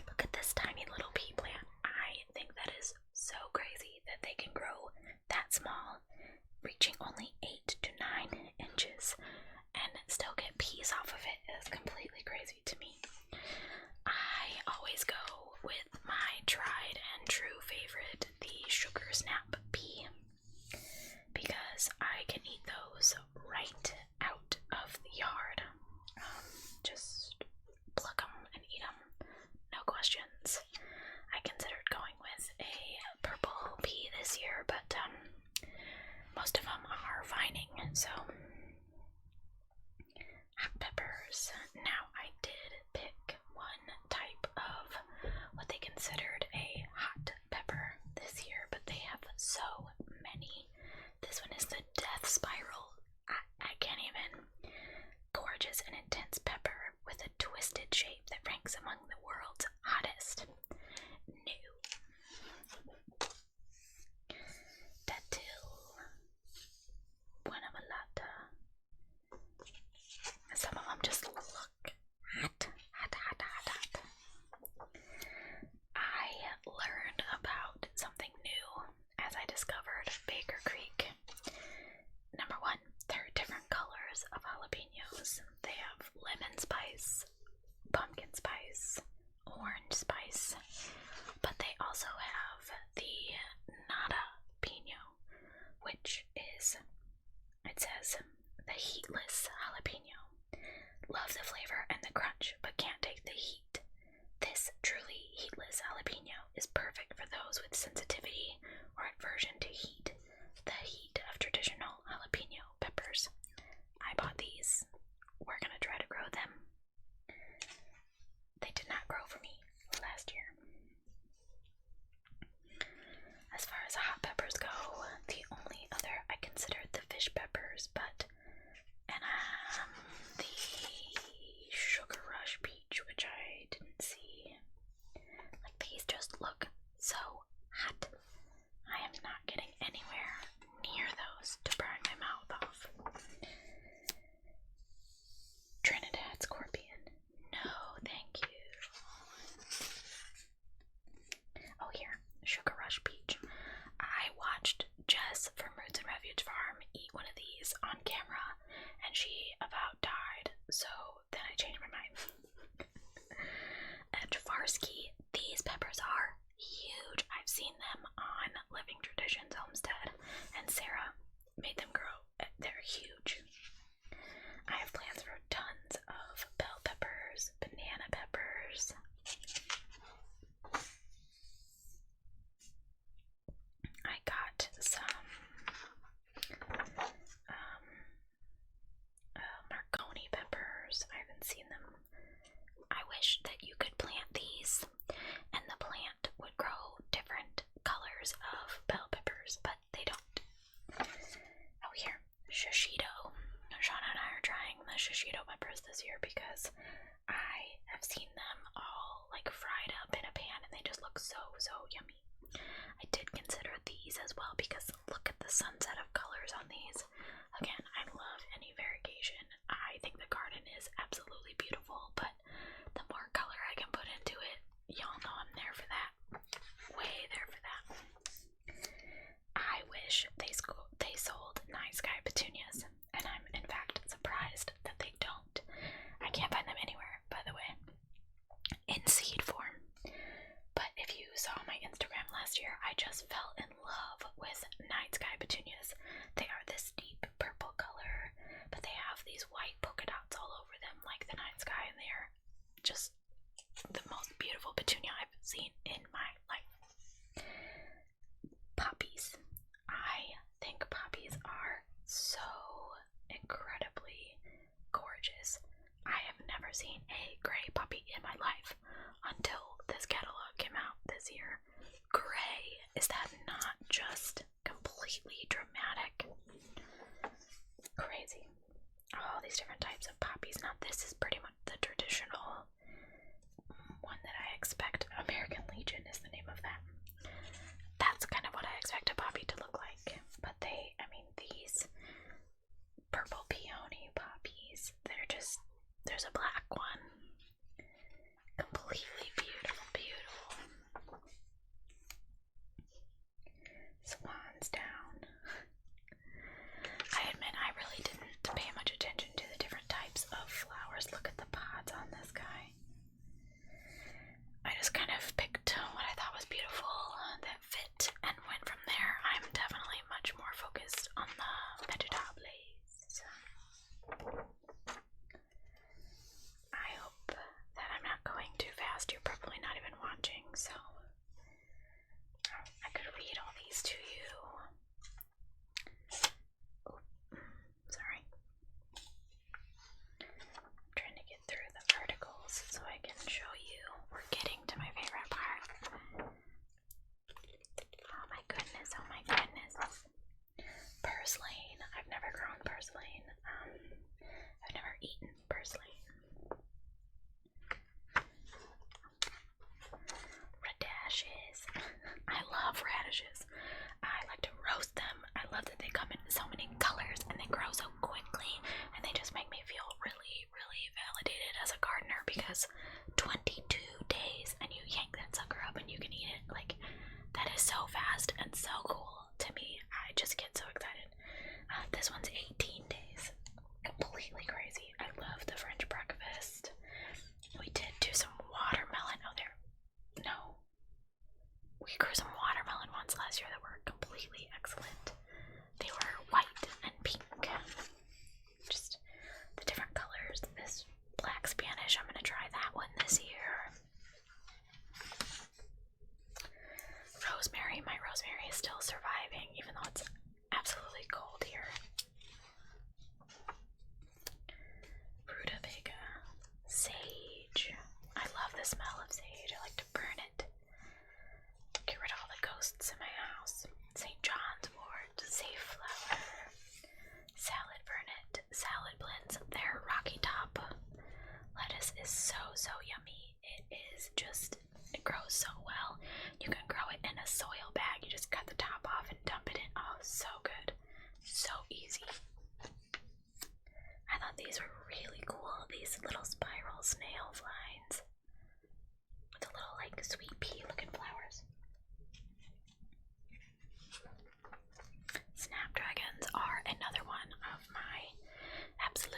Look at this tiny little pea plant. I think that is so crazy that they can grow that small, reaching only 8 to 9 inches, and still get peas off of it. It's completely crazy to me. I always go with my tried and true favorite, the sugar snap pea, because I can eat those right out of the yard. Just pluck them and eat them, no questions. I considered going with a purple pea this year, but most of them are vining, so. Hot peppers. Now, I did pick one type of what they considered a hot pepper this year, but they have so many. This one is the Death Spiral. I can't even. Gorgeous and intense pepper with a twisted shape that ranks among the world's hottest. New. Datil. Buena Malata. Some of them just look hot. I learned about something new as I discovered Baker Creek. Number one, there are different colors of jalapenos. They have lemon spice, pumpkin spice, orange spice, but they also have the nada pino, which is, it says, the heatless jalapeno. she about died, so then I changed my mind. At Farsky, these peppers are huge. I've seen them on Living Traditions Homestead, and Sarah made them grow. They're huge. I have plans for tons of bell peppers, banana peppers. I got some Marconi peppers. I haven't seen them. I wish that you could plant these and the plant would grow different colors of bell peppers, but they don't. Oh, here, shishito. Shauna and I are trying the shishito peppers this year because I have seen them all like fried up in a pan and they just look so yummy. I did consider these as well because look at the sunset of colors on these. Again, I love any variegation. I think the garden is absolutely beautiful, but the more color I can put into it, y'all know I'm there for that. Way there for that. I wish they sold 9 Sky Petunias, and I'm in fact surprised that they don't. I can't find them anywhere, by the way, in seed form. But if you saw my Instagram last year, I just fell in love with Night Sky Petunias. They are this deep purple color, but they have these white polka dots all over them like the night sky, and they are just the most beautiful petunia I've seen in my life. Poppies. I think poppies are so incredibly gorgeous. I have never seen a gray poppy in my life until this catalog came out this year. Gray, is that not just completely dramatic? Crazy. All these different types of poppies. Now this is pretty much the traditional one that I expect. American Legion is the name of that. That's kind of what I expect a poppy to look like. But these purple peony poppies, there's a black one. Completely beautiful. Swans down. I admit I really didn't pay much attention to the different types of flowers. Look at the pods on this guy. I just kind of picked what I thought was beautiful that fit and went from there. I'm definitely much more focused on the vegetables. I hope that I'm not going too fast. You're probably not even watching, so I could read all these to you. Oh, sorry. I'm trying to get through the articles so I can show you. We're getting to my favorite part. Oh my goodness, oh my goodness. Purslane. I've never grown purslane. I've never eaten purslane. Radishes. I love radishes. I like to roast them. I love that they come in so many colors and they grow so quickly, and they just make me feel really validated as a gardener because 22 days and you yank that sucker up and you can eat it. Like, that is so fast and so cool to me. I just get so excited. This one's 18 days. Completely crazy. I love the French breakfast. We did do some watermelon. Oh, there. No. We grew some watermelon ones last year that were completely excellent. They were white and pink. Just the different colors. This black Spanish, I'm going to try that one this year. Rosemary. My rosemary is still surviving, even though it's absolutely cold here. Rutabaga Sage. I love the smell of sage. I like to burn it. Get rid of all the ghosts in my house. St. John's wort, safe flower, salad burnet, salad blends. Their rocky top lettuce is so yummy. It grows so well. You can grow it in a soil bag. You just cut the top off and dump it in. Oh, so good. So easy. I thought these were really cool. These little spiral snail vines with the little like sweet pea looking flowers. Snapdragons are another one of my absolute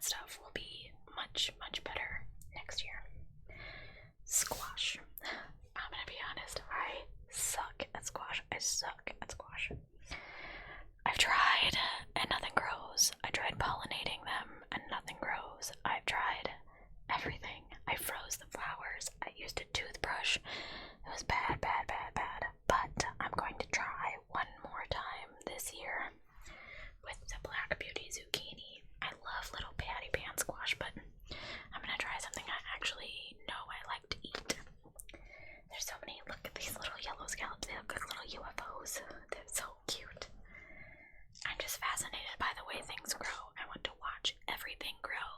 that stuff will be much, much better next year. Squash. I'm gonna be honest, I suck at squash. I've tried and nothing grows. I tried pollinating them and nothing grows. I've tried everything. I froze the flowers. I used a toothbrush. It was bad. But I'm going to try one more time this year with the Black Beauty Zucchini. I love little patty pan squash, but I'm gonna try something I actually know I like to eat. There's so many. Look at these little yellow scallops. They look like little UFOs. They're so cute. I'm just fascinated by the way things grow. I want to watch everything grow.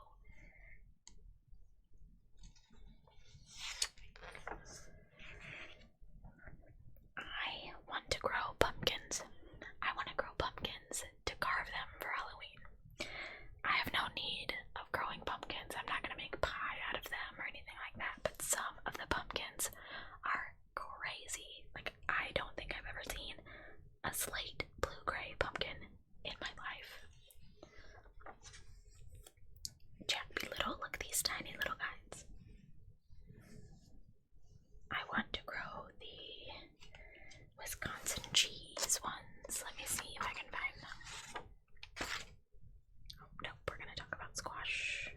I want to grow pumpkins. I want to grow pumpkins to carve them for Halloween. I have no need of growing pumpkins. I'm not going to make pie out of them or anything like that, but some of the pumpkins are crazy. Like, I don't think I've ever seen a slate blue-gray pumpkin in my life. Chappy little, look, these tiny little guys. I want to grow the Wisconsin cheese ones. Let me see if I can find them. Oh, nope, we're going to talk about squash.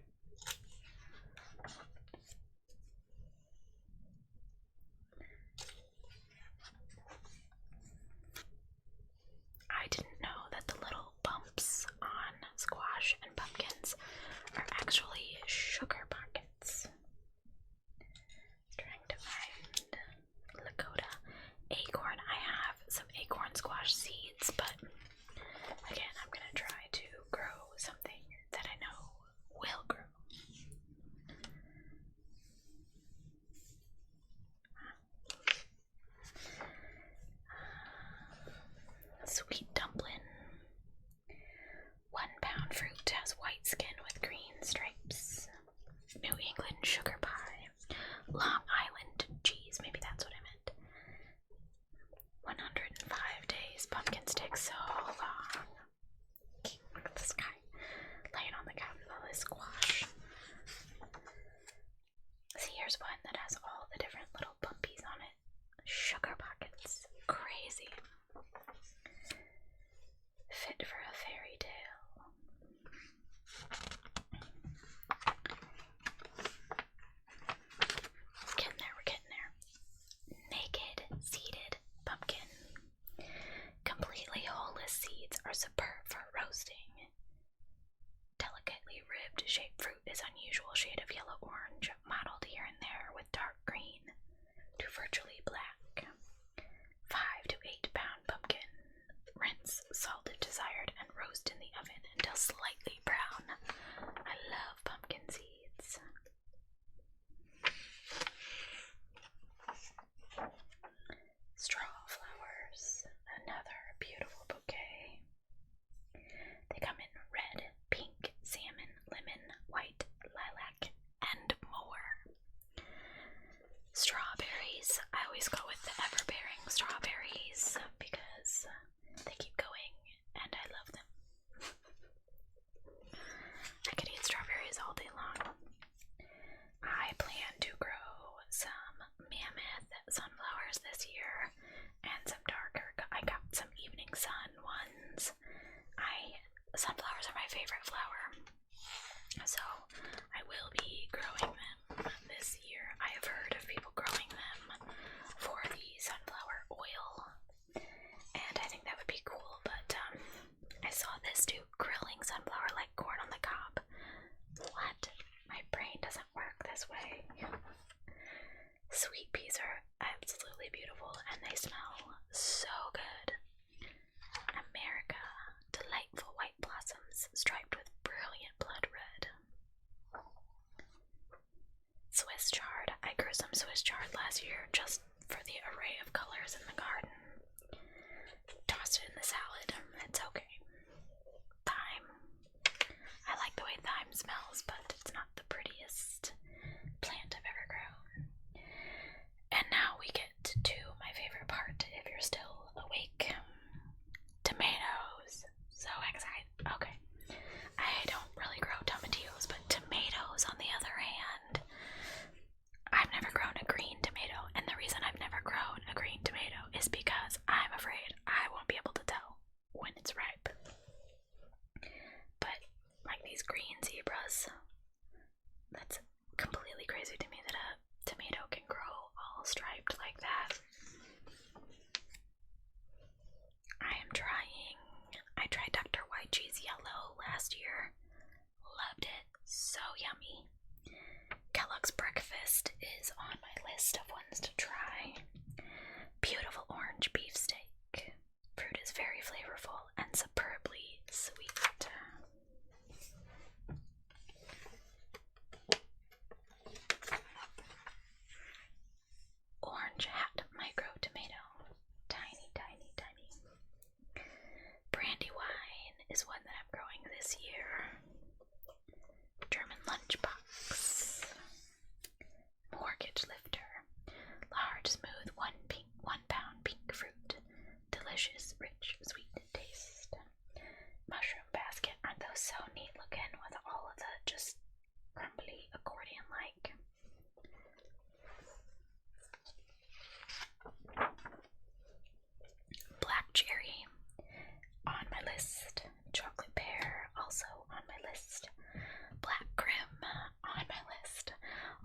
I didn't know that the little bumps on squash and pumpkins are actually sugar pockets. Trying to find Lakota acorn. I have some acorn squash seeds, but again, I'm gonna try to grow something that I know will grow. Sweet dumpling. 1 pound fruit has white skin with green stripes. New England sugar pie. Long Island cheese. Maybe that's what I meant. 105 days. Pumpkins take so long. Look at this guy laying on the couch with all this squash. See, here's one that has all the different little bumpies on it. Sugar pockets. Crazy. Fit for a fairy tale. We're getting there. Naked seeded pumpkin. Completely holeless seeds are superb for roasting. Delicately ribbed shaped fruit is unusual shade of yellow orange, mottled here and there with dark green to virtually black. 5 to 8 pound pumpkin. Rinse, salt if desired, and roast in the oven until slightly brown. I love pumpkin seeds. Straw flowers. Another beautiful bouquet. They come in red, pink, salmon, lemon, white, lilac, and more. Strawberries. I always go with the ever-bearing strawberries because they keep going and I love them. I could eat strawberries all day long. I plan to grow some mammoth sunflowers this year and some darker. I got some evening sun ones. Sunflowers are my favorite flower, so I will be growing them this year. I have heard of people growing them for the sunflower oil, and I think that would be cool, but I saw this too, grilling sunflower like corn on the cob. What? My brain doesn't work this way. Sweet peas are absolutely beautiful, and they smell so good. America, delightful white blossoms striped with brilliant blood red. Swiss chard. I grew some Swiss chard last year just for the array of colors in the garden. Tossed it in the salad. It's okay. Thyme. I like the way thyme smells, but it's not the prettiest plant I've ever grown. And now we get to my favorite part, if you're still awake. Tomatoes. So excited. Okay. I don't really grow tomatillos That's completely crazy to me that a tomato can grow all striped like that. I tried Dr. White Cheese Yellow last year. Loved it. So yummy. Kellogg's Breakfast is on my list of ones to try. Beautiful orange beefsteak. Fruit is very flavorful and superbly sweet. Orange Hat Micro Tomato. Tiny, tiny, tiny. Brandywine is one that I'm growing this year. German Lunchbox. Mortgage Lifter. Large, smooth, 1 pound pink fruit. Delicious, rich, sweet taste. Mushroom Basket. Aren't those so neat looking with all of the just crumbly accordion-like? Black Cherry on my list. Chocolate Pear also on my list. Black Grim on my list.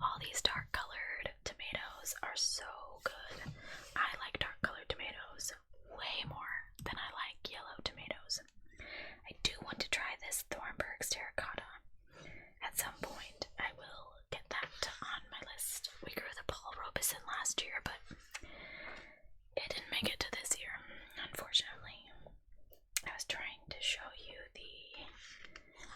All these dark colored tomatoes are so good. I like dark colored tomatoes way more than I like yellow tomatoes. I do want to try this Thornburg's Terracotta. At some point I will get that on my list. We grew the Paul Robeson last year, but it didn't make it to this year, unfortunately. I was trying to show you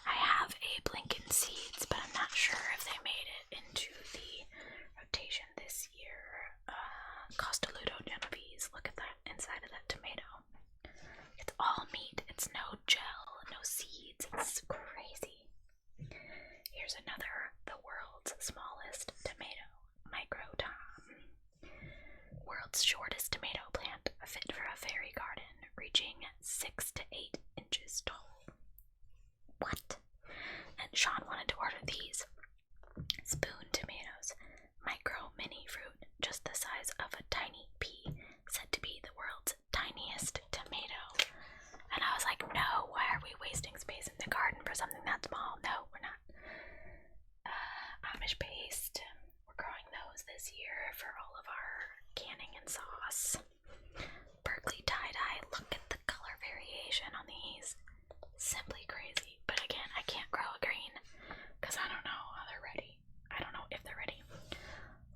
I have a Blinken Seeds, but I'm not sure if they made it into the rotation this year. Costaludo Genovese. Look at that inside of that tomato. It's all meat. It's no gel, no seeds. It's crazy. Here's another, the world's smallest tomato, Micro Tom. World's shortest tomato plant, fit for a fairy garden, reaching 6 to 8 inches tall. What? And Sean wanted to order these. Spoon tomatoes, micro mini fruit, just the size of a tiny pea, said to be the world's tiniest tomato. And I was like, no, why are we wasting space in the garden for something that small? No, we're not. Amish paste, we're growing those this year for all of our canning and sauce. Berkeley tie-dye, look at the color variation on these. Simply crazy. But again, I can't grow a green because I don't know how they're ready. I don't know if they're ready.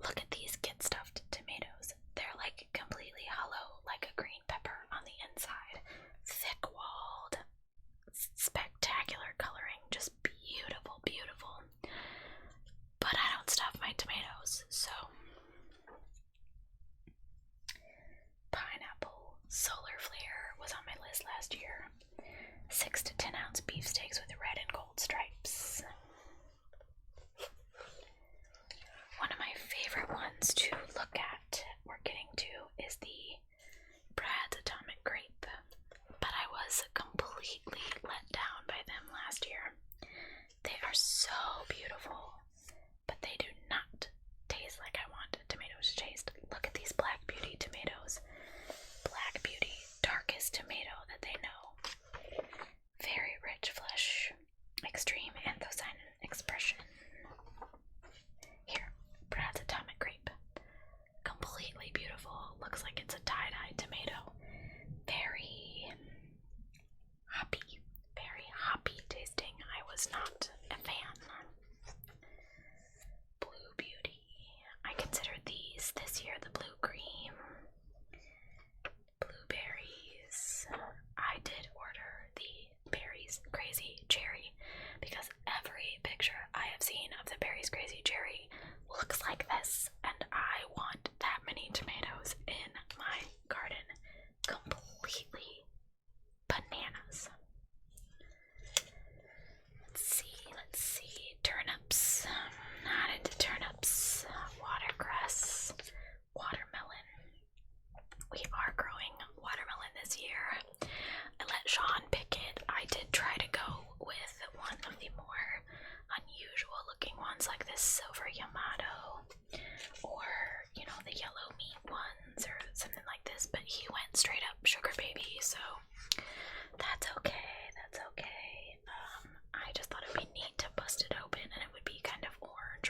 Look at these Get Stuffed tomatoes. They're like completely hollow, like a green pepper on the inside. Thick-walled, spectacular coloring, just beautiful, beautiful. But I don't stuff my tomatoes, so. Pineapple Solar Flare was on my list last year. 6 to 10 ounce beefsteaks with red and gold stripes. One of my favorite ones to look at, we're getting to, is the Brad's Atomic Grape. But I was completely let down by them last year. They are so beautiful, but they do not taste like I want tomatoes to taste. Look at these Black Beauty tomatoes. Black Beauty, darkest tomato that they know. Very rich flesh, extreme anthocyanin expression. Here, Brad's Atomic Grape. Completely beautiful. Looks like it's a tie-dye tomato. Very hoppy tasting. I was not a fan. Blue Beauty. I considered these this year the blue cream. Blueberries. I did order the Berries Crazy Cherry because every picture I have seen of the Berries Crazy Cherry looks like this, and I want that many tomatoes in my garden. Completely bananas. Let's see. Turnips. Not into turnips. Watercress. Watermelon. We are growing watermelon this year. I let Sean pick it. I did try to go with one of the more unusual looking ones, like this Silver Yamato, or, you know, the yellow meat ones, or something like this, but he went straight up Sugar Baby, so that's okay. I just thought it'd be neat to bust it open and it would be kind of orange.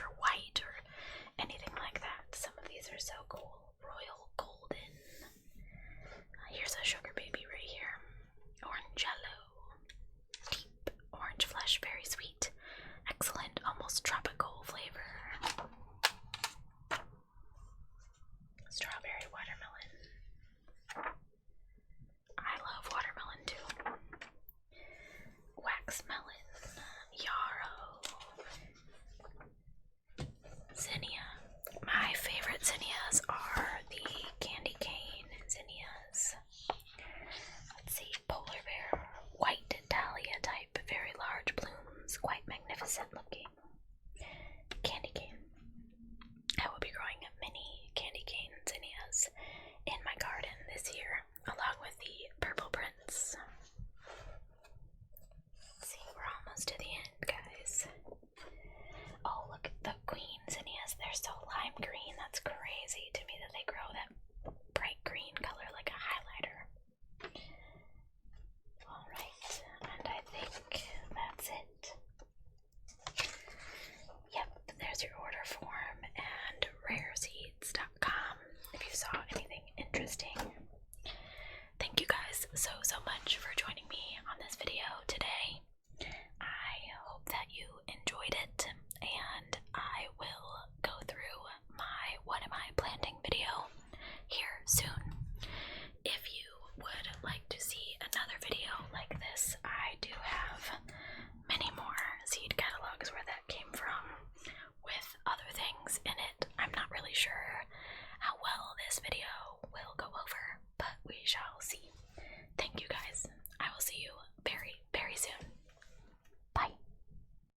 zinnia. My favorite zinnias are the candy cane zinnias. Let's see, polar bear, white dahlia type, very large blooms, quite magnificent looking. Candy cane. I will be growing mini candy cane zinnias in my garden this year, along with the purple prince. Let's see, we're almost to the end, guys. Oh, look at the queen zinnias. They're so lime green. That's crazy to me that they grow that bright green color like a highlighter. Alright, and I think that's it. Yep, there's your order form and rareseeds.com if you saw anything interesting. Thank you guys so much for joining me on this video today. I hope that you enjoyed it.